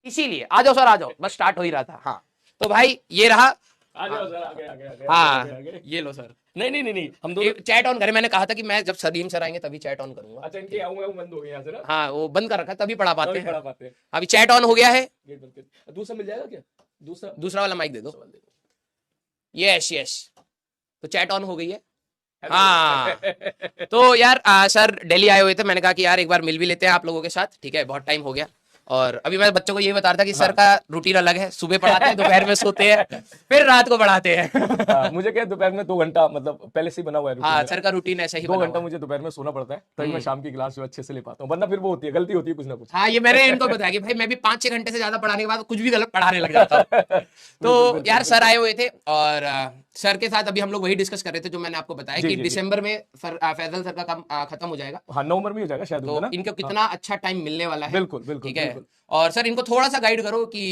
इसीलिए आ जाओ सर, आ जाओ, बस स्टार्ट हो ही रहा था। हाँ तो भाई ये रहा। आ जाओ सर, आगे आगे आगे हाँ आगे आगे। ये लो सर, नहीं नहीं नहीं नहीं, हम दोनों। चैट ऑन करें, मैंने कहा था कि मैं जब सलीम सर आएंगे तभी चैट ऑन करूंगा। अच्छा, इनके आऊंगा वो बंद हो गए यहाँ से ना, हाँ वो बंद कर रखा है, तभी पढ़ा पाते तभी हैं। पढ़ा पाते हैं। अभी चैट ऑन हो गया है। गेट बंद कर, दूसरा मिल जाएगा क्या? दूसरा दूसरा वाला माइक दे दो। सवाल दे दो। यस यस, तो चैट ऑन हो गई है। हेलो। हाँ तो यार सर दिल्ली आए हुए थे, मैंने कहा कि यार एक बार मिल भी लेते हैं आप लोगों के साथ, ठीक है, बहुत टाइम हो गया। और अभी मैं बच्चों को यही बता रहा था कि सर का रूटीन अलग है, सुबह पढ़ाते हैं, दोपहर में सोते हैं, फिर रात को पढ़ाते हैं। हाँ, मुझे क्या दोपहर में 2 घंटा मतलब पहले से ही बना हुआ है हाँ routine सर का रूटीन ऐसा ही 2 बना घंटा हुआ है। मुझे दोपहर में सोना पड़ता है, तभी मैं शाम की क्लास जो अच्छे से ले पाता हूँ, वरना फिर वो होती है, गलती होती है कुछ ना कुछ। हाँ ये मैंने इनको बताया कि भाई मैं भी 5-6 घंटे से ज्यादा पढ़ाने के बाद कुछ भी गलत पढ़ाने लग जाता हूँ। तो यार सर आए हुए थे और सर के साथ अभी हम लोग वही डिस्कस कर रहे थे जो मैंने आपको बताया जी, कि जी, जी। दिसंबर में फैजल सर का काम खत्म हो जाएगा। हाँ, नवंबर में हो जाएगा शायद, तो होगा ना? इनको कितना अच्छा टाइम मिलने वाला है। बिल्कुल बिल्कुल ठीक है, बिल्कुल। और सर इनको थोड़ा सा गाइड करो कि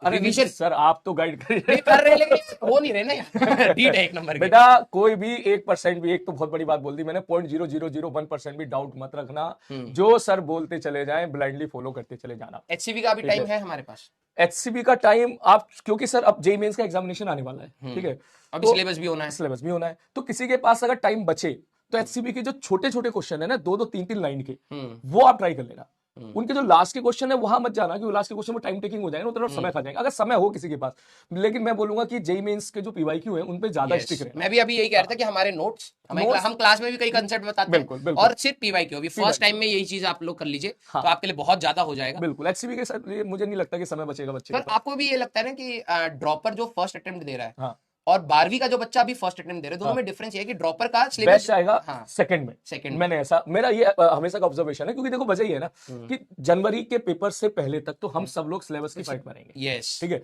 अरे रिवीजन सर, आप तो गाइड नहीं करिए। कर रहे, लेकिन हो नहीं रहे ना यार। डीट है एक नंबर के। बेटा कोई भी 1% भी, एक तो बहुत बड़ी बात बोल दी मैंने, 0.0001% भी डाउट मत रखना, जो सर बोलते चले जाएं ब्लाइंडली फॉलो करते चले जाना। एचसीबी का अभी ठीक टाइम है। है हमारे पास। एचसीबी का टाइम आप, क्योंकि सर अब जेईई मेंस का एग्जामिनेशन आने वाला है, ठीक है, अभी सिलेबस भी होना है। सिलेबस भी होना है, तो किसी के पास अगर टाइम बचे तो एचसीबी के जो छोटे छोटे क्वेश्चन है ना, 2-2 3-3 लाइन के, वो आप ट्राई कर लेना। उनके जो लास्ट के क्वेश्चन है वहां मत जाना, कि लास्ट के क्वेश्चन में टाइम टेकिंग हो जाएगा, उतना समय खा जाएगा, अगर समय हो किसी के पास। लेकिन मैं बोलूंगा कि जेईई मेंस के जो पीवाईक्यू है उन पे ज्यादा स्टिक रहे। मैं भी अभी यही कह रहा था कि हमारे नोट्स हम क्लास में भी कई कंसेप्ट बताते हैं, बिल्कुल, बिल्कुल। और सिर्फ पीवाईक्यू अभी फर्स्ट टाइम में यही चीज आप लोग कर लीजिए, तो आपके लिए बहुत ज्यादा हो जाएगा। बिल्कुल, एचसीबी के साथ मुझे नहीं लगता कि समय बचेगा बच्चे के सर पास। आपको भी ये लगता है ना कि ड्रॉपर जो फर्स्ट अटेम्प्ट दे रहा है हाँ, और 12वीं का जो बच्चा अभी फर्स्ट अटेम्प्ट दे रहा है, दोनों में डिफरेंस ये है कि ड्रॉपर का बेस्ट सिलेबस आएगा हाँ सेकंड में। सेकंड मैंने ऐसा, मेरा ये हमेशा का ऑब्जर्वेशन है, क्योंकि देखो वजह ये है ना कि जनवरी के पेपर से पहले तक तो हम सब लोग सिलेबस की फाइट मारेंगे, यस ठीक है।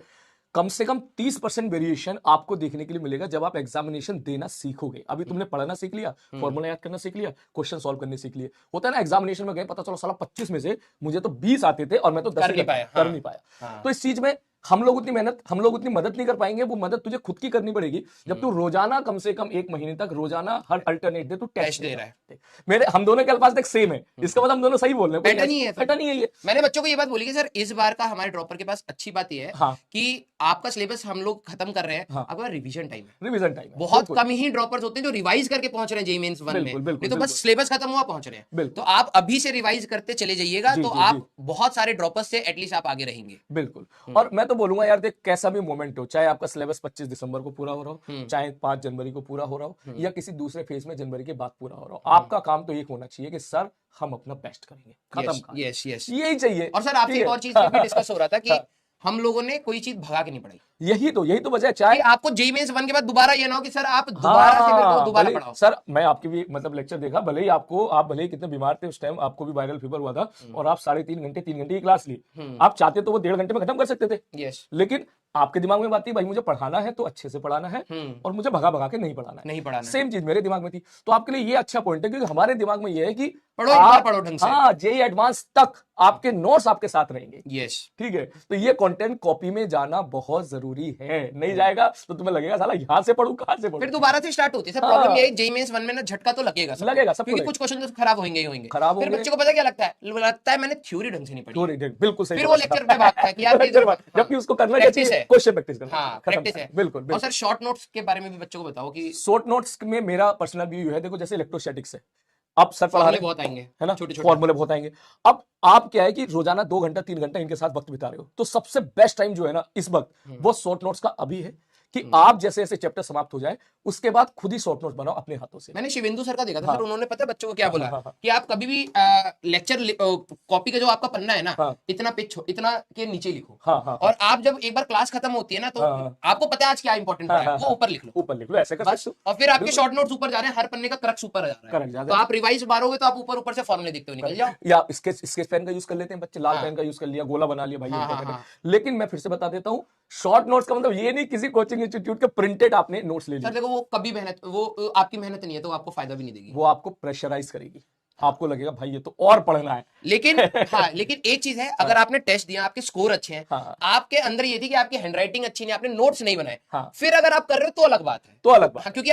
कम से कम 30% वेरिएशन आपको देखने के लिए मिलेगा जब आप एग्जामिनेशन देना सीखोगे। अभी तुमने पढ़ना सीख लिया, फॉर्मूला याद करना सीख लिया, क्वेश्चन सॉल्व करने सीख लिए, होता है ना एग्जामिनेशन में गए पता चलो साला 25 में से मुझे तो 20 आते थे और मैं तो 10 कर नहीं पाया, कर नहीं पाया। तो इस चीज में हम लोग उतनी मदद नहीं कर पाएंगे, वो मदद तुझे खुद की करनी पड़ेगी जब तू रोजाना कम से कम 1 महीने तक रोजाना हर अल्टरनेट डे तू टेस्ट दे रहा है। मेरे हम दोनों के अल्फाज तक सेम है, इसका मतलब हम दोनों सही बोल रहे हैं, पैटर्न ही है, पैटर्न ही है ये। मैंने बच्चों को ये बात बोली कि सर इस बार का हमारे ड्रॉपर के पास अच्छी बात ये है हाँ। कि आपका सिलेबस हम लोग खत्म कर रहे हैं, हाँ। आपका रिवीजन टाइम है, रिवीजन टाइम बहुत कम ही ड्रॉपर्स होते हैं जो रिवाइज करके पहुंच रहे हैं जेईई मेंस 1 में, बिल्कुल, बिल्कुल, नहीं तो बस बिल्कुल। सिलेबस खत्म हुआ पहुंच रहे हैं। बिल्कुल। तो आप अभी से रिवाइज करते चले जाइएगा, जी, तो जी, आप जी। बहुत सारे ड्रॉपर्स से एटलीस्ट आप आगे रहेंगे। बिल्कुल। और मैं तो बोलूंगा यार देख, कैसा भी मोमेंट हो, चाहे आपका सिलेबस 25 दिसंबर को पूरा हो रहा हो, चाहे 5 जनवरी को पूरा हो रहा हो, या किसी दूसरे फेज में जनवरी के बाद पूरा हो रहा हो, आपका काम तो एक होना चाहिए कि सर हम अपना बेस्ट करेंगे, खत्म कहानी। यस यस, यही चाहिए। और सर आपसे ठीक एक है? और चीज पे भी डिस्कस हो रहा था कि हाँ। हम लोगों ने कोई चीज भगा के नहीं पढ़ाई, यही तो वजह है, कि चाहे आपको जेईई मेंस 1 के बाद दोबारा ये ना हो कि सर आप दोबारा से मेरे को दोबारा भले पढ़ाओ। सर, मैं आपकी भी मतलब लेक्चर देखा, भले ही आप भले ही कितने बीमार थे उस टाइम, आपको भी वायरल फीवर हुआ था और आप 3.5 घंटे की क्लास ली, आप चाहते तो वो 1.5 घंटे में खत्म कर सकते थे, यस, लेकिन आपके दिमाग में बात थी भाई मुझे पढ़ाना है तो अच्छे से पढ़ाना है और मुझे भगा भगा के नहीं पढ़ाना है। नहीं पढ़ाना, सेम चीज मेरे दिमाग में थी, तो आपके लिए ये अच्छा पॉइंट है, क्योंकि हमारे दिमाग में ये है कि पढ़ो एक बार, पढ़ो ढंग से। हाँ, जेईई एडवांस तक आपके नोट्स आपके साथ रहेंगे। यस, ठीक है, तो ये कंटेंट कॉपी में जाना बहुत जरूरी है, नहीं जाएगा तो तुम्हें लगेगा साला यहां से पढ़ूं कहां से पढ़ूं, फिर दोबारा से स्टार्ट होती है। सर हाँ। प्रॉब्लम ये है जेईई मेंस 1 में ना झटका तो लगेगा सबको, लगेगा, सबको क्योंकि लगेगा। कुछ क्वेश्चन तो खराब होंगे ही होंगे, खराब फिर होंगे। बच्चे को पता क्या लगता है मैंने थ्योरी ढंग से नहीं पढ़ी, बिल्कुल सही फिर वो लेक्चर पे भागता है कि यार जबकि उसको करना प्रैक्टिस है, क्वेश्चन प्रैक्टिस करना, हाँ प्रैक्टिस है। बिल्कुल। और सर शॉर्ट नोट्स के बारे में भी बच्चों को बताओ कि शॉर्ट नोट्स में मेरा पर्सनल व्यू है, देखो जैसे इलेक्ट्रोस्टैटिक्स है, अब सर पढ़ा रहे बहुत आएंगे है ना, छोटे फॉर्मूले बहुत आएंगे। अब आप क्या है कि रोजाना 2 घंटा 3 घंटा इनके साथ वक्त बिता रहे हो, तो सबसे बेस्ट टाइम जो है ना इस वक्त, वो शॉर्ट नोट्स का अभी है, कि आप जैसे जैसे चैप्टर समाप्त हो जाए उसके बाद खुद ही शॉर्ट नोट्स बनाओ अपने हाथों से। मैंने शिवेंदु सर का देखा था, हाँ। सर उन्होंने पता है बच्चों को क्या बोला, हाँ। कि आप कभी भी लेक्चर कॉपी का जो आपका पन्ना है ना, हाँ। इतना पेज इतना के नीचे लिखो, हाँ। और आप जब एक बार क्लास खत्म होती है ना, तो हाँ। आपको पता है आज क्या इंपॉर्टेंट है, वो ऊपर लिख लो, ऊपर लिख लो, ऐसे कर बस, सकते हो। और फिर आपके शॉर्ट नोट्स ऊपर जा रहे हैं, हर पन्ने का क्रक्स ऊपर जा रहा है, तो आप रिवाइज मारोगे तो आप ऊपर ऊपर से फॉर्मूले देखते हुए निकल जाओ। या स्केच पेन का यूज कर लेते हैं बच्चे, लाल पेन का यूज कर लिया, गोला बना लिया भाई। लेकिन मैं फिर से बता देता हूं, शॉर्ट नोट्स का मतलब ये नहीं किसी कोचिंग इंस्टीट्यूट के प्रिंटेड आपने नोट्स ले लिए। सर देखो वो कभी मेहनत, वो आपकी मेहनत नहीं है, तो आपको फायदा भी नहीं देगी, वो आपको प्रेशराइज करेगी। आपको लगेगा भाई ये तो और पढ़ना है। लेकिन हाँ, लेकिन एक चीज है, अगर आपने टेस्ट दिया, आपके स्कोर अच्छे हैं, हाँ। आपके अंदर ये थी कि आपकी हैंडराइटिंग अच्छी नहीं, आपने नोट्स नहीं बनाए, हाँ। फिर अगर आप कर रहे हो तो अलग बात है, तो अलग बात। हाँ, क्योंकि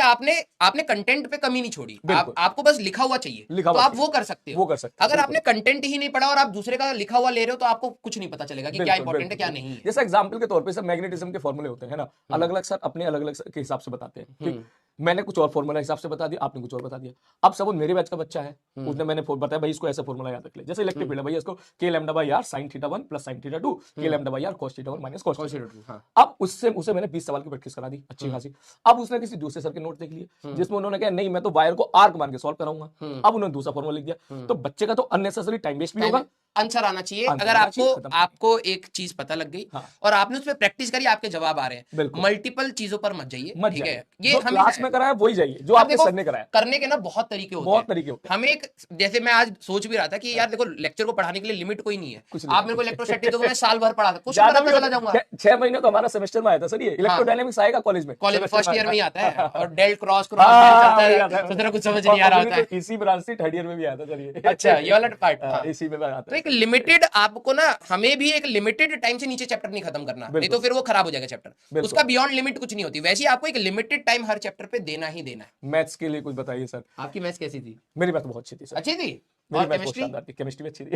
आपने कंटेंट पे कमी नहीं छोड़ी, आपको बस लिखा हुआ चाहिए, लिखा तो हुआ आप वो कर सकते हो, वो कर सकते हो। अगर आपने कंटेंट ही नहीं पढ़ा और आप दूसरे का लिखा हुआ ले रहे हो तो आपको कुछ नहीं पता चलेगा कि क्या इंपॉर्टेंट है क्या नहीं है। जैसे एग्जांपल के तौर पे सर मैग्नेटिज्म के फॉर्मूले होते हैं ना, अलग अलग सर अपने अलग अलग के हिसाब से बताते हैं, ठीक। मैंने कुछ और फॉर्मूला हिसाब से बता दिया, आपने कुछ और बता दिया। अब सब मेरे बैच का बच्चा है, उसने मैंने बताया भाई इसको ऐसा फॉर्मूला याद रख ले, जैसे इलेक्ट्रिक फील्ड है, भाई इसको k lambda by r sin theta 1 plus sin theta 2 k lambda by r cos theta 1 minus cos theta 2। अब उससे उसे मैंने 20 सवाल की प्रैक्टिस करा दी अच्छी खासी। अब उसने किसी दूसरे सर के नोट देख लिए जिसमें उन्होंने कहा नहीं मैं तो वायर को आर्क मान के सॉल्व कराऊंगा, अब उन्होंने दूसरा फॉर्मूला लिख दिया, तो बच्चे का तो अननेसेसरी टाइम वेस्ट भी होगा। आंसर आना चाहिए, अगर आपको एक चीज पता लग गई और आपने उस पर प्रैक्टिस करी, आपके जवाब आ रहे हैं, मल्टीपल चीजों पर मत जाइए, ठीक है। ये हम क्लास में कराया वही जाइए जो आपके सर ने कराया। करने के ना बहुत तरीके होते हैं, बहुत तरीके होते हैं। हमें एक, जैसे मैं आज सोच भी रहा था कि यार देखो लेक्चर को पढ़ाने के लिए लिमिट कोई नहीं है, आप मेरे को इलेक्ट्रोस्टैटिक दोगे मैं साल भर पढ़ा कुछ चला जाऊंगा। 6 महीने तो हमारा सेमेस्टर में आया था सर, ये इलेक्ट्रोडायनामिक्स आएगा कॉलेज में फर्स्ट ईयर में ही आता है, और डेल क्रॉस चलता है, तो तेरा कुछ समझ नहीं आ रहा होता है। इसी ब्रांच से थर्ड ईयर में भी आया था सर ये। अच्छा, ये वाला पार्ट इसी में आता है। तो एक लिमिटेड, आपको ना हमें भी एक लिमिटेड टाइम से नीचे चैप्टर नहीं खत्म करना, नहीं तो फिर वो खराब हो जाएगा चैप्टर, उसका बियॉन्ड लिमिट कुछ नहीं होती। वैसे ही आपको एक लिमिटेड टाइम हर चैप्टर पे देना ही देना है। मैथ्स के लिए कुछ बताइए सर। आपकी मैथ्स कैसी थी? मेरी मैथ बहुत अच्छी थी सर। अच्छी थी? और केमिस्ट्री? केमिस्ट्री भी अच्छी थी।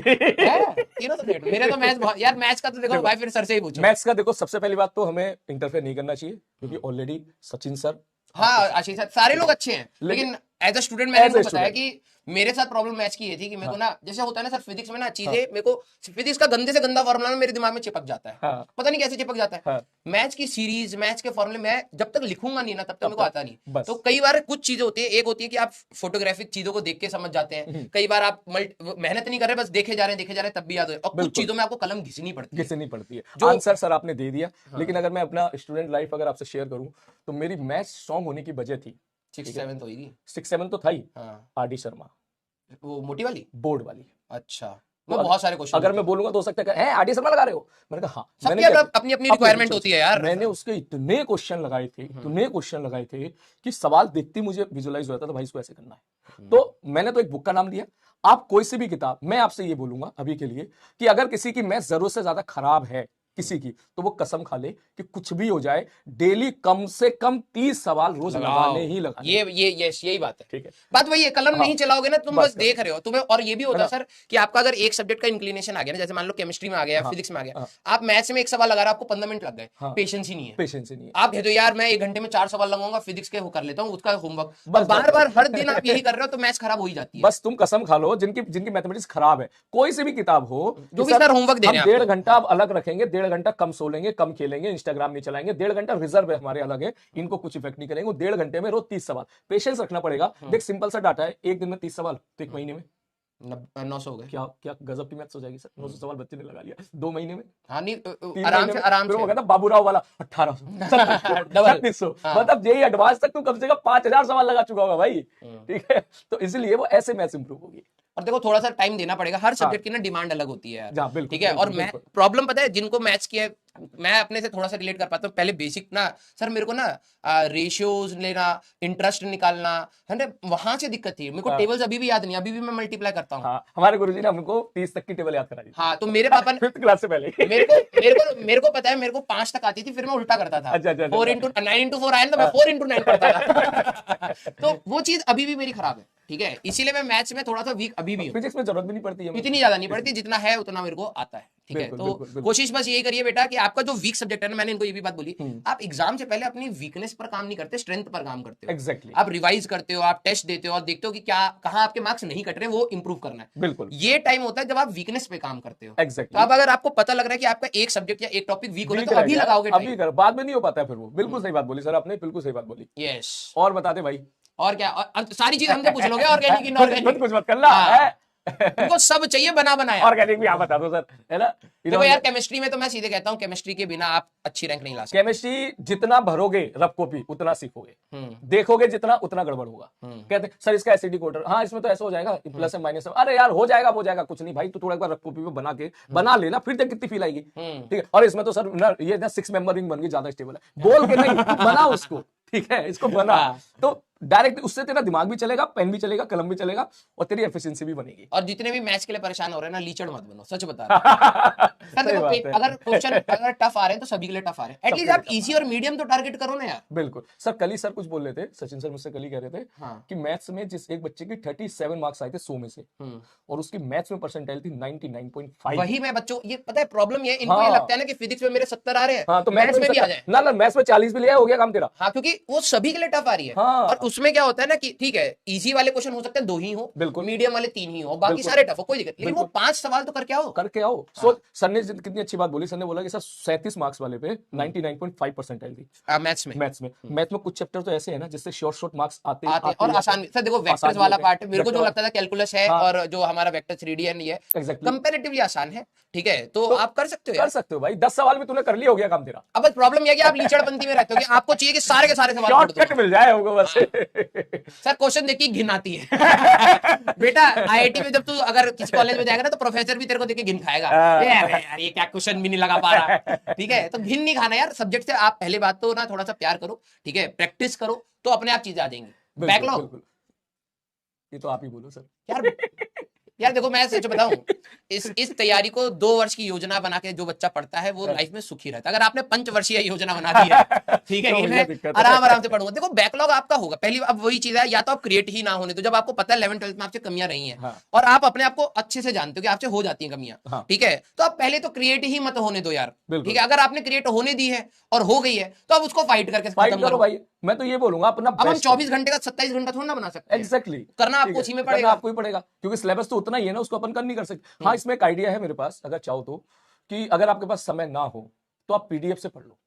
तीनों सब्जेक्ट मेरे तो मैथ्स यार, मैथ्स का तो देखो भाई फिर सर से ही पूछो। मैथ्स का देखो सबसे पहली बात तो हमें इंटरफेयर नहीं करना चाहिए, क्योंकि ऑलरेडी सचिन सर, हाँ आशीष सर, सारे लोग अच्छे हैं, लेकिन एज अ स्टूडेंट मैंने बताया कि मेरे साथ प्रॉब्लम मैथ्स की ये थी कि मेरे को ना, जैसे होता है ना सर फिजिक्स में ना चीजें, मेरे को फिजिक्स का गंदे से गंदा फॉर्मूला ना मेरे दिमाग में चिपक जाता है, पता नहीं कैसे चिपक जाता है। मैथ्स की सीरीज, मैथ्स के फॉर्मूले मैं जब तक लिखूंगा नहीं ना तब तक मेरे को आता नहीं। तो कई बार कुछ चीजें होती है, एक होती है कि आप फोटोग्राफिक चीजों को देख के समझ जाते हैं, कई बार आप मेहनत नहीं कर रहे, बस देखे जा रहे हैं तब भी याद हो, और कुछ चीजों में आपको कलम घिसनी पड़ती है। जो आंसर सर आपने दे दिया, लेकिन अगर मैं अपना स्टूडेंट लाइफ अगर आपसे शेयर करूं तो मेरी मैथ्स स्ट्रांग होने की वजह थी 6-7 तो होगी, 6-7 तो था ही। आर डी शर्मा, वो मोटी वाली, बोर्ड वाली। अच्छा, मैं बहुत सारे क्वेश्चन, अगर मैं बोलूंगा तो हो सकता है आर डी शर्मा लगा रहे हो, मैंने कहा हाँ, सबकी अपनी अपनी रिक्वायरमेंट होती है यार। मैंने उसके इतने क्वेश्चन लगाए थे कि सवाल देखते मुझे विजुअलाइज हो जाता था भाई इसको ऐसे करना है। तो मैंने तो एक बुक का नाम लिया, आप कोई सी भी किताब, मैं आपसे ये बोलूंगा अभी के लिए कि अगर किसी की मैथ जरूरत से ज्यादा खराब है किसी की, तो वो कसम खा ले कि कुछ भी हो जाए डेली कम से कम 30 सवाल रोज लगाने ही लगाने। यही बात है, ठीक है। बात वही है, कलम नहीं चलाओगे ना तुम, बस देख रहे हो तुम्हें। और ये भी होता है सर कि आपका अगर एक सब्जेक्ट का इंक्लिनेशन आ गया ना, जैसे मान लो केमिस्ट्री में आ गया, फिजिक्स में आ गया, आप मैथ्स में एक सवाल लगा रहे हो, आपको 15 मिनट लग गए, पेशेंस ही नहीं है। आप कहते हो यार मैं 1 घंटे में 4 सवाल लगाऊंगा, फिजिक्स के वो कर लेता हूँ, उसका होमवर्क, बस बार हर दिन आप यही कर रहे हो, तो मैथ्स खराब हो ही जाती है। बस तुम कसम खा लो, जिनकी मैथमेटिक्स खराब है, कोई सी भी किताब हो, जो भी सर होमवर्क दे रहे हैं, 1.5 घंटा आप अलग रखेंगे, 1.5 घंटा कम सोलेंगे, कम खेलेंगे, इंस्टाग्राम नहीं चलाएंगे, 1.5 घंटा रिजर्व है हमारे अलग है, इनको कुछ इफेक्ट नहीं करेंगे। 1.5 घंटे में रोज 30 सवाल, पेशेंस रखना पड़ेगा। देख सिंपल सा डाटा है, एक दिन में 30 सवाल, तो 1 महीने में 900 हो गए। क्या गजब की मैथ्स हो जाएगी सर। 900 सवाल बच्चे ने लगा लिया 2 महीने में। हाँ नहीं, आराम से वो कहता बाबूराव वाला 1800 3600, मतलब यही एडवांस तक तू कम से कम 5000 सवाल लगा चुका होगा भाई, ठीक है। तो इसलिए वो ऐसे मैथ्स इंप्रूव होगी। और देखो थोड़ा सा टाइम देना पड़ेगा, हर सब्जेक्ट की ना डिमांड अलग होती है यार, ठीक है। और मैं प्रॉब्लम पता है जिनको मैथ्स की है, मैं अपने से थोड़ा सा रिलेट कर पाता हूँ। पहले बेसिक ना सर मेरे को ना रेशियोज लेना, इंटरेस्ट निकालना है ना, वहां से दिक्कत थी मेरे को। टेबल्स अभी भी याद नहीं, अभी भी मैं मल्टीप्लाई करता हूँ। हमारे गुरुजी ने हमको 30 तक की टेबल याद करा दी। हाँ, तो मेरे पापा 5th क्लास से पहले मेरे को पता है, मेरे को 5 तक आती थी, फिर मैं उल्टा करता था। 4 into 9 into 4 आया ना, तो मैं 4 into 9 करता था। तो वो चीज अभी भी मेरी खराब है, ठीक है। इसीलिए मैं मैथ्स में थोड़ा सा वीक अभी भी हूँ। फिजिक्स में जरूरत भी नहीं पड़ती है, इतनी ज्यादा नहीं पड़ती, जितना है उतना मेरे को आता है, ठीक है। तो कोशिश बस यही करिए बेटा कि आपका जो वीक सब्जेक्ट है ना, मैंने इनको ये भी बात बोली, आप एग्जाम से पहले अपनी वीकनेस पर काम नहीं करते, स्ट्रेंथ पर काम करते हो। एग्जैक्टली। आप रिवाइज करते हो, आप टेस्ट देते हो और देखते हो कि क्या कहाँ आपके मार्क्स नहीं कट रहे, वो इंप्रूव करना है। बिल्कुल, ये टाइम होता है जब आप वीकनेस पे काम करते हो। एग्जैक्टली। तो अब अगर आपको पता लग रहा है कि आपका एक सब्जेक्ट या एक टॉपिक वीक हो रहा है, तो अभी लगाओगे, अभी कर, बाद में नहीं हो पाता है फिर वो। बिल्कुल सही बात बोली सर आपने, बिल्कुल सही बात बोली। यस। और बता दे भाई, और क्या, और सारी चीज हमसे पूछ लोगे, ऑर्गेनिक इनऑर्गेनिक कुछ मत करना है, उनको सब चाहिए बना बनाया। ऑर्गेनिक भी आप बता दो सर, है ना। देखो यार, केमिस्ट्री में तो मैं सीधे कहता हूँ, केमिस्ट्री के बिना आप अच्छी रैंक नहीं ला सकते। केमिस्ट्री जितना भरोगे रफ कॉपी उतना सीखोगे, देखोगे जितना उतना गड़बड़ होगा। कहते सर इसका एसिडिक ऑर्डर, हाँ इसमें तो ऐसा हो जाएगा, प्लस है माइनस है, अरे यार हो जाएगा कुछ नहीं भाई, तू थोड़ा एक बार रफ कॉपी में बना लेना, फिर देख कितनी फील आएगी, ठीक है। और इसमें तो सर ना ये 6 मेंबर रिंग बन गई, ज्यादा स्टेबल है, बोल के नहीं बना उसको, ठीक है, इसको बना। तो डायरेक्ट उससे तेरा दिमाग भी चलेगा, पेन भी चलेगा, कलम भी चलेगा और तेरी एफिशिएंसी भी बनेगी। और जितने भी मैथ्स के लिए परेशान हो रहे हैं ना, लीचड़ मत बनो, सच बता रहा हूं। सर सही देखो, बात है। अगर क्वेश्चन अगर टफ आ रहे हैं तो सभी के लिए टफ आ रहे हैं, एटलीस्ट आप इजी और मीडियम तो टारगेट करो ना यार। बिल्कुल सर, कल ही सर कुछ बोल रहे थे, सचिन सर मुझसे कल ही कह रहे थे हाँ। कि मैथ्स में जिस एक बच्चे की 37 मार्क्स आए थे 100 में से, और उसकी मैथ्स में परसेंटाइल थी 99.5। वही मैं बच्चों, ये पता है प्रॉब्लम ये, इनको हाँ। ये लगता है ना कि फिजिक्स में मेरे 70 आ रहे हैं, हाँ, तो मैथ्स में भी आ जाए। ना ना, मैथ्स में 40 भी लिया, हो गया काम तेरा। हाँ, क्योंकि वो सभी के लिए टफ आ रही है। हाँ। और उसमें क्या होता है ना कि ठीक है, इजी वाले क्वेश्चन हो सकते हैं 2 ही हो, बिल्कुल। मीडियम वाले 3 ही हो, बाकी बिल्कुल। सारे टफ हो, कोई दिक्कत नहीं, लेकिन वो बिल्कुल। 5 सवाल तो करके आओ। करके आओ। सोच, सर ने कितनी अच्छी बात बोली, सर ने बोला कि सर 37 मार्क्स वाले पे 99.5 परसेंटाइल थी मैथ्स में। मैथ्स में कुछ चैप्टर तो ऐसे है ना जिससे शॉर्ट मार्क्स आते हैं और आसान भी। सर देखो, वेक्टर्स वाला पार्ट है, मेरे को जो लगता था कैलकुलस है, और जो हमारा वेक्टर 3D है, ये कंपैरेटिवली आसान है, ठीक है, तो आप कर सकते हो यार। कर सकते हो भाई, 10 सवाल भी तूने कर लिया, हो गया काम तेरा। अब प्रॉब्लम यह है कि आप लीचड़पंथी में रहते हो कि आपको चाहिए कि सारे के सारे सवाल पढ़ दो। शॉर्टकट मिल जाए हमको बस। सर क्वेश्चन देखिए घिन आती है। बेटा आईआईटी में जब तू अगर किसी कॉलेज में जाएगा ना, तो प्रोफेसर भी तेरे को देख के घिन खाएगा, यार ये क्या क्वेश्चन भी नहीं लगा पा रहा, ठीक है, तो घिन नहीं खाना यार सब्जेक्ट से। आप पहले बात तो ना थोड़ा सा प्यार करो, ठीक है, प्रैक्टिस करो, तो अपने आप चीजें आ जाएंगी। बैकलॉग, ये तो आप ही बोलो सर। यार देखो, मैं सच बताऊं, इस तैयारी को 2 वर्ष की योजना बना के जो बच्चा पढ़ता है वो लाइफ में सुखी रहता है। अगर आपने 5 वर्षीय योजना बना दी है, ठीक है, तो कि मैं आराम से पढ़ूंगा, देखो बैकलॉग आपका होगा पहली। अब वही चीज है, या तो आप क्रिएट ही ना होने, तो जब आपको पता है 11th-12th में आपसे कमियां रही हैं, हाँ। और आप अपने आप को अच्छे से जानते हो कि आपसे हो जाती हैं कमियां, हाँ। ठीक है, तो आप पहले तो क्रिएट ही मत होने दो यार, बिल्कुल। ठीक है। अगर आपने क्रिएट होने दी है और हो गई है, तो आप उसको फाइट करके फाइट खत्म करो करो भाई। मैं तो ये बोलूंगा अपना अब हम 24 घंटे का 27 घंटा थोड़ा ना बना सकते हैं। एग्जैक्टली करना आपको उसी में पड़ेगा, आपको ही पड़ेगा, क्योंकि सिलेबस तो उतना ही है ना, उसको अपन कर नहीं कर सकते। हाँ, इसमें एक आइडिया है मेरे पास, अगर चाहो तो, कि अगर आपके पास समय ना हो तो आप पीडीएफ से पढ़ लो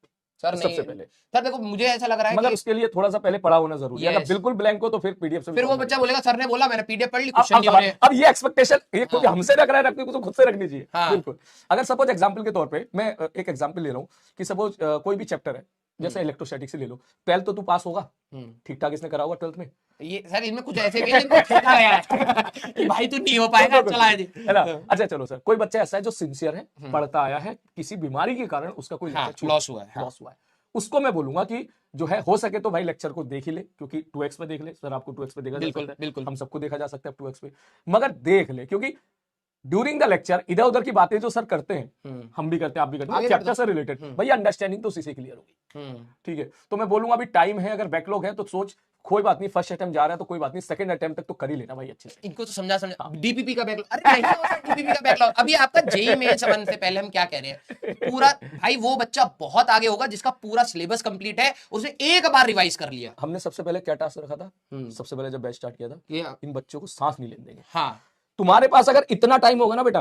सर। सबसे नहीं पहले। सर देखो, मुझे ऐसा लग रहा है मगर कि उसके लिए थोड़ा सा पहले पढ़ा होना जरूरी है। Yes. अगर बिल्कुल ब्लैंक हो तो फिर पीडीएफ से भी फिर वो पढ़ना बच्चा चाहिए। बोलेगा सर ने बोला, मैंने पीडीएफ पढ़ ली, क्वेश्चन नहीं हो रहे। अब ये एक्सपेक्टेशन ये क्योंकि हमसे रख रहा है, रखने को तो खुद से रखनी चाहिए। हाँ। बिल्कुल। अगर सपोज एग्जांपल के तौर पे मैं एक एग्जांपल ले रहा हूँ कि सपोज कोई भी चैप्टर है, जैसे इलेक्ट्रोस्टैटिक्स से ले लो, 12th तो तू पास होगा, ठीक ठाक इसने करा होगा 12th में। ये सर इनमें कुछ ऐसे भी है जिनको फेंका गया है कि भाई तू नहीं हो पाएगा, चला है जी, है ना। अच्छा चलो सर, कोई बच्चा ऐसा है जो सिंसियर है, पढ़ता आया है, किसी बीमारी के कारण उसका कोई लॉस हुआ है, लॉस हुआ है, उसको मैं बोलूंगा कि जो है हो सके तो भाई लेक्चर को देख ही ले, क्योंकि 2x पे देख ले सर, आपको 2x पे देखा जा सकता है, बिल्कुल। हम सबको देखा जा सकता है 2x पे, मगर देख ले, क्योंकि ड्यूरिंग द लेक्चर इधर उधर की बातें जो सर करते हैं, हम भी करते हैं, आप भी करते हैं, चैप्टर से रिलेटेड, भैया अंडरस्टैंडिंग तो उसी से क्लियर होगी, ठीक है। तो मैं बोलूंगा अभी टाइम है, अगर बैकलॉग है तो सोच, कोई बात नहीं, फर्स्ट अटेम्प्ट जा रहा है तो कोई बात नहीं, सेकंड अटेम्प्ट तक तो कर ही लेना भाई अच्छे से। इनको तो समझा डीपीपी का बैकलॉग, अरे नहीं होता डीपीपी का बैकलॉग। अभी आपका जेईई मेंस बनने से पहले हम क्या कह रहे हैं, पूरा भाई वो बच्चा बहुत आगे होगा जिसका पूरा सिलेबस कंप्लीट है, उसने एक बार रिवाइज कर लिया। हमने सबसे पहले क्या टास्क रखा था, सबसे पहले जब बैच स्टार्ट किया था, इन बच्चों को सांस नहीं लेने देंगे। हाँ, तुम्हारे पास अगर इतना टाइम होगा ना बेटा,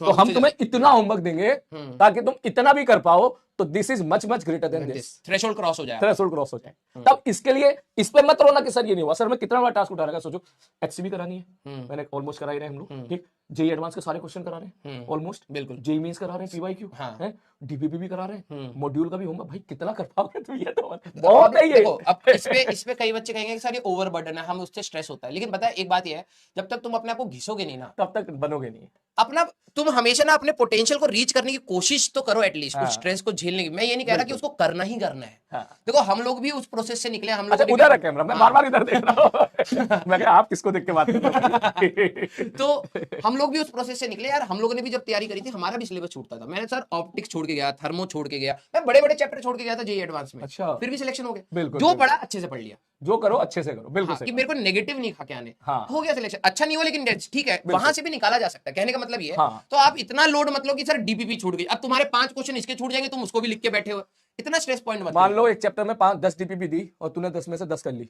तो हम तुम्हें इतना होमवर्क देंगे ताकि तुम इतना भी कर पाओ, तो this is much much greater than this. Threshold cross हो जाए, थ्रेशोल्ड क्रॉस हो जाए। तब इसके लिए इस पे मत रोना कि सर ये नहीं हुआ। सर मैं कितना बड़ा टास्क उठा रखा है, सोचो एचसीबी करानी है, मैंने ऑलमोस्ट करा ही रहे हम लोग, ठीक, जेई एडवांस के सारे क्वेश्चन करा रहे हैं ऑलमोस्ट, बिल्कुल, जेई मेंस करा रहे हैं, पीवाईक्यू है, डीपीपी भी करा रहे हैं, मॉड्यूल का भी होमवर्क, भाई कितना कर पाओगे तुम, ये तो बहुत है ये। अब इस पे कई बच्चे कहेंगे कि सर ये ओवरबर्डन है, हम उससे स्ट्रेस होता है, लेकिन पता है एक बात ये है, जब तक तुम अपने आप को घिसोगे नहीं ना, तब तक बनोगे नहीं। अपना तुम हमेशा ना अपने पोटेंशियल को रीच करने की कोशिश तो करो, एटलीस्ट कुछ स्ट्रेस को झेलने की। मैं ये नहीं कह रहा कि उसको करना ही करना है, देखो हम लोग भी उस प्रोसेस से निकले, हम लोग उधर है कैमरा, मैं बार-बार इधर देख रहा हूं। मैं कहा आप किसको देख के बात कर रहे हो। तो हम लोग भी उस प्रोसेस से निकले यार। हम लोगों ने भी जब तैयारी करी थी, हमारा भी सिलेबस छूटता था। मैंने सर ऑप्टिक्स छोड़ के गया, थर्मो छोड़ के गया, मैं बड़े बड़े चैप्टर छोड़ के गया था जेईई एडवांस में, अच्छा, फिर भी सिलेक्शन हो गया। बिल्कुल, जो पढ़ा अच्छे से पढ़ लिया, जो करो अच्छे से करो, बिल्कुल कि मेरे को नेगेटिव नहीं खा के आने, हाँ, हो गया सिलेक्शन। अच्छा नहीं हो लेकिन ठीक है, वहां से भी निकाला जा सकता है, कहने का मतलब ये है। हाँ। तो आप इतना लोड मत लो कि सर डीपीपी छूट गई, अब तुम्हारे 5 क्वेश्चन इसके छूट जाएंगे, तुम उसको भी लिख के बैठे हो, इतना स्ट्रेस पॉइंट मत। मान लो एक चैप्टर में 10 डीपीपी दी और तूने 10 में से 10 कर ली,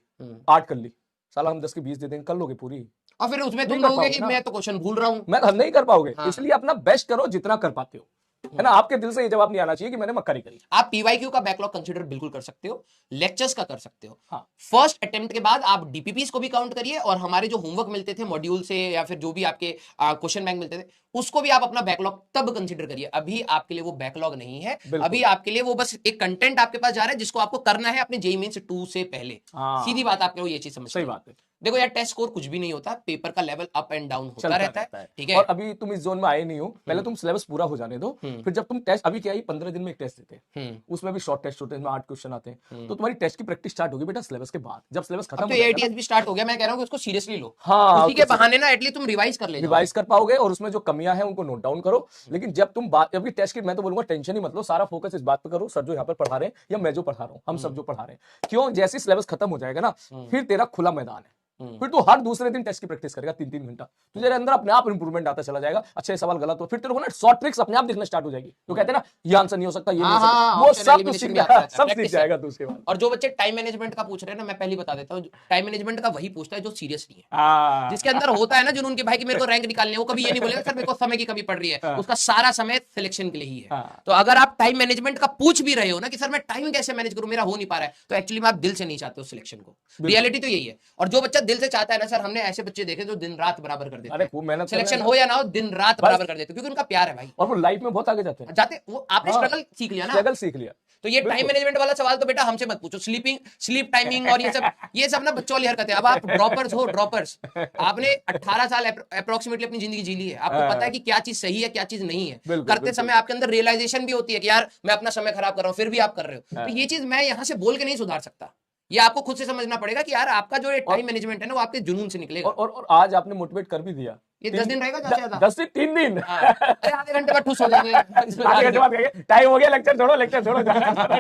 8 कर ली, साला हम 10 की 20 दे देंगे, कर लोगे पूरी, और फिर उसमें तुम कहोगे कि मैं तो क्वेश्चन भूल रहा हूं, मैं नहीं कर पाओगे। इसलिए अपना बेस्ट करो जितना कर पाते हो, है ना। आपके दिल से ये जवाब नहीं आना चाहिए कि मैंने मक्कारी करी। आप पीवाईक्यू का बैकलॉग कंसीडर बिल्कुल कर सकते हो, लेक्चर्स का कर सकते हो, हाँ। फर्स्ट अटेम्प्ट के बाद आप डीपीपीस को भी काउंट करिए, और हमारे जो होमवर्क मिलते थे मॉड्यूल से या फिर जो भी आपके क्वेश्चन बैंक मिलते थे, उसको भी आप अपना बैकलॉग तब कंसीडर करिए। अभी आपके लिए वो बैकलॉग नहीं है, अभी आपके लिए वो बस एक कंटेंट आपके पास जा रहा है जिसको आपको करना है अपने जेईई मेंस 2 से पहले। सीधी बात, आपके ये चीज समझ। सही बात है। देखो यार, टेस्ट स्कोर कुछ भी नहीं होता, पेपर का लेवल अप एंड डाउन होता चलता रहता रहता है, है। ठीक है। और अभी तुम इस जोन में आए नहीं हो, पहले तुम सिलेबस पूरा हो जाने दो, फिर जब तुम टेस्ट, अभी क्या है 15 दिन में एक टेस्ट देते हैं, उसमें भी शॉर्ट टेस्ट होते हैं, इसमें 8 क्वेश्चन आते हैं, तो तुम्हारी टेस्ट की प्रैक्टिस स्टार्ट होगी बेटा सिलेबस के बाद, जब सिलेबस खत्म अब तो हो जाएगा एटीएस भी स्टार्ट हो गया, मैं कह रहा हूँ कि उसको सीरियसली लो, हाँ, उसी के तो बहाने ना एटलीस्ट तुम रिवाइज कर ले जाओ। रिवाइज कर पाओगे और उसमें जो कमियां हैं उनको नोट डाउन करो। लेकिन जब तुम बात, अभी टेस्ट की मैं तो बोलूंगा टेंशन ही मत लो, सारा फोकस इस बात पे करो, सर जो यहाँ पर पढ़ा रहे हैं या मैं जो पढ़ा रहा हूँ, हम सब जो पढ़ा रहे हैं, क्यों, जैसे सिलेबस खत्म हो जाएगा ना, फिर तेरा खुला मैदान है, फिर तो हर दूसरे दिन टेस्ट की प्रैक्टिस करेगा 3-3 घंटा, तुझे अंदर अपने आप इंप्रूवमेंट आता चला जाएगा। अच्छा ये सवाल गलत हो, फिर तेरे को ना शॉर्ट ट्रिक्स अपने आप दिखना स्टार्ट हो जाएगी, तो कहते हैं ना ये आंसर नहीं हो सकता, ये नहीं हो सकता, वो सब तो सीख जाएगा, सब सीख जाएगा तू उसके बाद। और जो बच्चे टाइम मैनेजमेंट का पूछ रहे हैं ना, मैं पहले बता देता हूँ, टाइम मैनेजमेंट का वही पूछता है जो सीरियस नहीं है, जिसके अंदर होता है ना जुनून के भाई कि मेरे को रैंक निकालने, वो कभी ये नहीं बोलेगा सर मेरे को समय की कमी पड़ रही है, उसका सारा समय सिलेक्शन के लिए ही है। तो अगर आप टाइम मैनेजमेंट का पूछ भी रहे हो ना कि सर मैं टाइम कैसे मैनेज करूं, मेरा हो नहीं पा रहा है, तो एक्चुअली में आप दिल से नहीं चाहते हो सिलेक्शन को, रियलिटी तो यही है। और जो बच्चा दिल से चाहता है ना सर, हमने ऐसे बच्चे देखे जो दिन रात बराबर कर देते हैं, सिलेक्शन हो या ना हो दिन रात बराबर कर देते, क्योंकि उनका प्यार है भाई, और वो लाइफ में बहुत आगे जाते हैं, वो आपने स्ट्रगल सीख लिया ना, स्ट्रगल सीख लिया। तो ये टाइम मैनेजमेंट वाला सवाल तो बेटा हमसे मत पूछो, स्लीप टाइमिंग और ये सब ना बच्चों वाली हरकतें। अब आप ड्रॉपर्स हो, ड्रॉपर्स, आपने 18 साल अप्रोक्सीमेटली अपनी जिंदगी जी ली है, आपको पता है कि क्या चीज सही है क्या चीज नहीं है, करते समय आपके अंदर रियलाइजेशन भी होती है कि यार मैं अपना समय खराब कर रहा हूं, फिर भी आप कर रहे हो। तो ये चीज मैं यहां से बोल के नहीं सुधार सकता, ये आपको खुद से समझना पड़ेगा कि यार आपका जो टाइम मैनेजमेंट है ना वो आपके जुनून से निकलेगा। और आज आपने मोटिवेट कर भी दिया, ये 10 दिन रहेगा ज्यादा, 10 से 3 दिन, अरे आधे घंटे बाद ठुस हो जाएंगे, आधे घंटे बाद टाइम हो गया, लेक्चर छोड़ो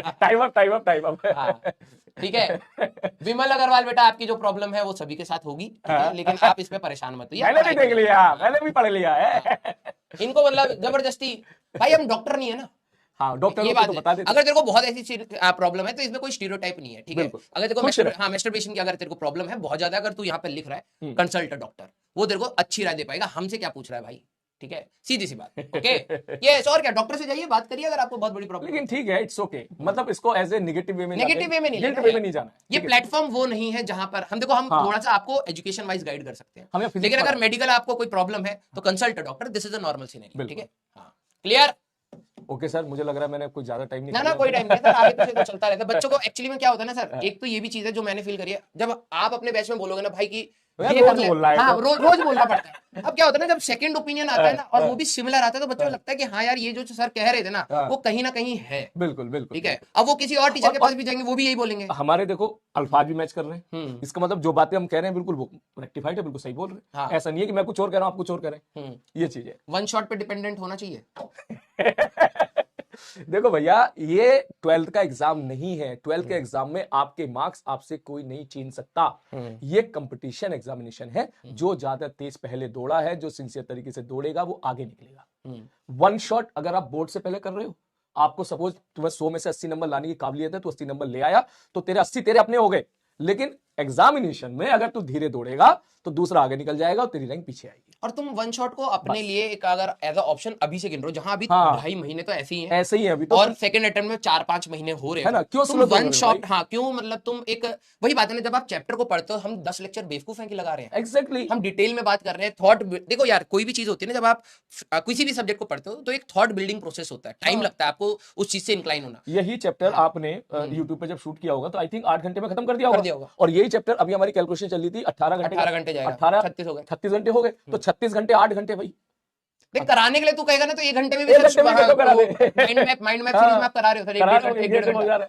टाइम अप। ठीक है विमल अग्रवाल बेटा, आपकी जो प्रॉब्लम है वो सभी के साथ होगी, ठीक है? लेकिन आप इस पे परेशान मत होइए, मैंने भी देख लिया, मैंने भी पढ़ लिया है। इनको मतलब जबरदस्ती, भाई हम डॉक्टर नहीं है ना, हाँ डॉक्टर ये बात तो बता देते। अगर तेरे को बहुत ऐसी प्रॉब्लम है तो इसमें कोई स्टीरियोटाइप नहीं है, ठीक है? अगर तेरे को मैस्टरबेशन की अगर तेरे को प्रॉब्लम है बहुत ज्यादा, अगर तू यहाँ पे लिख रहा है कंसल्ट डॉक्टर, वो तेरे को अच्छी राय दे पाएगा, हमसे क्या पूछ रहा है भाई, ठीक है? सीधी सी बात, ओके? यस, और क्या, डॉक्टर से जाइए बात करिए अगर आपको बहुत बड़ी प्रॉब्लम। लेकिन ठीक है, इट्स ओके, मतलब इसको एज ए नेगेटिव वे में नहीं जाना, ये प्लेटफॉर्म वो नहीं है जहां पर हम देखो, हम थोड़ा सा आपको एजुकेशन वाइज गाइड कर सकते हैं, लेकिन अगर मेडिकल आपको कोई प्रॉब्लम है तो consult doctor, this is a normal scenario, ठीक है? हाँ, क्लियर? ओके सर, मुझे लग रहा है मैंने कोई ज्यादा टाइम नहीं ना कोई टाइम नहीं सर, आगे पीछे तो चलता रहता है। बच्चों को एक्चुअली में क्या होता है ना सर, एक तो ये भी चीज है जो मैंने फील करी है, जब आप अपने बैच में बोलोगे ना भाई की रोज बोल रहा है, हाँ रोज बोलना पड़ता है। अब क्या होता है ना, जब सेकंड ओपिनियन आता है ना और वो भी सिमिलर आता है, तो बच्चों को लगता है कि हाँ यार ये जो सर कह रहे थे ना वो कहीं ना कहीं है। बिल्कुल, ठीक है, अब वो किसी और टीचर के पास भी जाएंगे, वो भी यही बोलेंगे। हमारे देखो अल्फाज भी मैच कर रहे हैं, इसका मतलब जो बातें हम कह रहे हैं बिल्कुल वो रेक्टिफाइड है, बिल्कुल सही बोल रहे हैं। ऐसा नहीं है कि मैं कुछ और कह रहा हूँ आप कुछ और कह रहे हैं, ये चीज है। वन शॉट पे डिपेंडेंट होना चाहिए। देखो भैया, ये 12th का एग्जाम नहीं है, 12th के एग्जाम में आपके मार्क्स आपसे कोई नहीं छीन सकता। ये कंपटीशन एग्जामिनेशन है, जो ज्यादा तेज पहले दौड़ा है, जो सिंसियर तरीके से दौड़ेगा वो आगे निकलेगा। वन शॉट अगर आप बोर्ड से पहले कर रहे हो, आपको सपोज तुम्हें 100 में से 80 नंबर लाने की काबिलियत है, तो 80 नंबर ले आया तो तेरे 80 तेरे अपने हो गए। लेकिन एग्जामिनेशन में अगर तू धीरे दौड़ेगा तो दूसरा आगे निकल जाएगा और तेरी रैंक पीछे आएगी। और तुम वन शॉट को अपने लिए एक अगर एज अ ऑप्शन अभी से गिन रहे हो, जहां अभी 2.5 महीने तो ऐसे ही हैं, ऐसे ही है अभी तो, और सेकंड अटेम्प्ट में 4-5 महीने हो रहे हैं ना, क्यों तुम वन शॉट, हाँ क्यों, मतलब तुम एक वही बात है ना, जब आप चैप्टर को पढ़ते हो, हम 10 लेक्चर बेवकूफ हैं कि लगा रहे हैं, एग्जैक्टली हम डिटेल में बात कर रहे हैं, थॉट। देखो यार, कोई भी चीज होती है ना, जब आप किसी भी सब्जेक्ट को पढ़ते हो तो एक थॉट बिल्डिंग प्रोसेस होता है, टाइम लगता है आपको उस चीज से इंक्लाइन होना। यही चैप्टर आपने यूट्यूब पे जब शूट किया होगा तो आई थिंक 8 घंटे में खत्म कर दिया होगा, और यही चैप्टर अभी हमारी कैलकुलेशन चल रही थी 18 घंटे जाएगा, 36 हो गए, 36 घंटे हो गए, तो 36 घंटे 8 घंटे भाई। देख कराने के लिए तू कहेगा ना तो 1 घंटे में भी माइंड मैप सीरीज में आप करा रहे हो सर, 1.5 घंटा।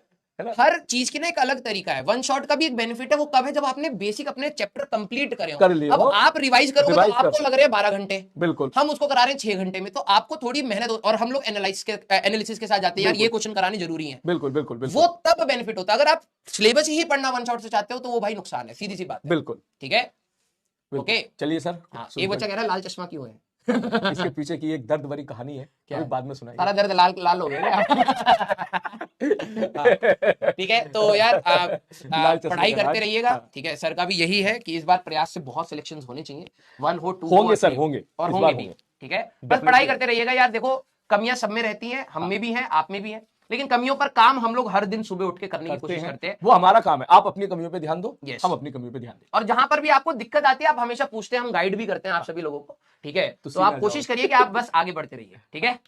हर चीज की ना एक अलग तरीका है। वन शॉट का भी एक बेनिफिट है, वो कब है, जब आपने बेसिक अपने चैप्टर कंप्लीट करे हो। अब आप रिवाइज करोगे तो आपको लग रहे हैं 12 घंटे, बिल्कुल, हम उसको करा रहे हैं 6 घंटे में, तो आपको थोड़ी मेहनत, और हम लोग एनालिसिस के साथ जाते हैं, यार ये क्वेश्चन कराने जरूरी है, बिल्कुल बिल्कुल, वो तब बेनिफिट होता है। अगर आप सिलेबस ही पढ़ना वन शॉट से चाहते हो तो वो भाई नुकसान है, सीधी सी बात, बिल्कुल, ठीक है? ओके, चलिए सर। एक बच्चा कह रहा है लाल चश्मा क्यों है? इसके पीछे की एक दर्द भरी कहानी है, क्या बाद में सुनाइए। सारा दर्द लाल लाल हो गया। ठीक है, तो यार पढ़ाई करते रहिएगा, ठीक है? सर का भी यही है कि इस बार प्रयास से बहुत सिलेक्शंस होने चाहिए, 1 हो 2 होंगे सर, होंगे और होंगे भी, ठीक है? बस पढ़ाई करते रहिएगा यार। देखो कमियां सब में रहती हैं, हम में भी हैं, आप में भी हैं, लेकिन कमियों पर काम हम लोग हर दिन सुबह उठ के करने की कोशिश करते हैं। वो हमारा काम है, आप अपनी कमियों पे ध्यान दो, हम अपनी कमियों पे ध्यान दें। और जहां पर भी आपको दिक्कत आती है आप हमेशा पूछते हैं, हम गाइड भी करते हैं आप सभी लोगों को ठीक है, तो तो आप सीधा कोशिश करिए कि आप बस आगे बढ़ते रहिए, ठीक है।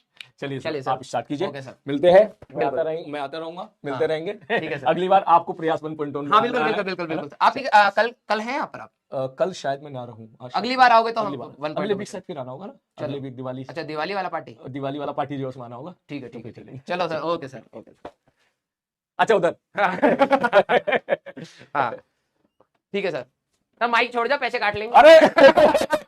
चलिए चलिए सर, सर। आप स्टार्ट कीजिए। Okay sir. मिलते हैं, बिल्कुल। मैं आता रहूंगा, मिलते हाँ, रहेंगे। ठीक है सर। अगली बार आपको प्रयास 1.1 हाँ बिल्कुल बिल्कुल बिल्कुल बिल्कुल। आप कल कल हैं यहाँ पर आप? कल शायद मैं ना रहूं। अगली बार आओगे तो अगली हम बार, 1.2 अगले वीक शायद फिर आना होगा ना, अगले वीक दिवाली, अच्छा, दिवाली वाला पार्टी। दिवाली वाला पार्टी जो है उसमें आना होगा। ठीक है ठीक तो है फिर ठीक है, चलेंगे। चलो sir, okay sir, okay sir. अच्छा उधर। हाँ ठीक है सर। माइक छोड़ जा, पैसे काट लेंगे। अरे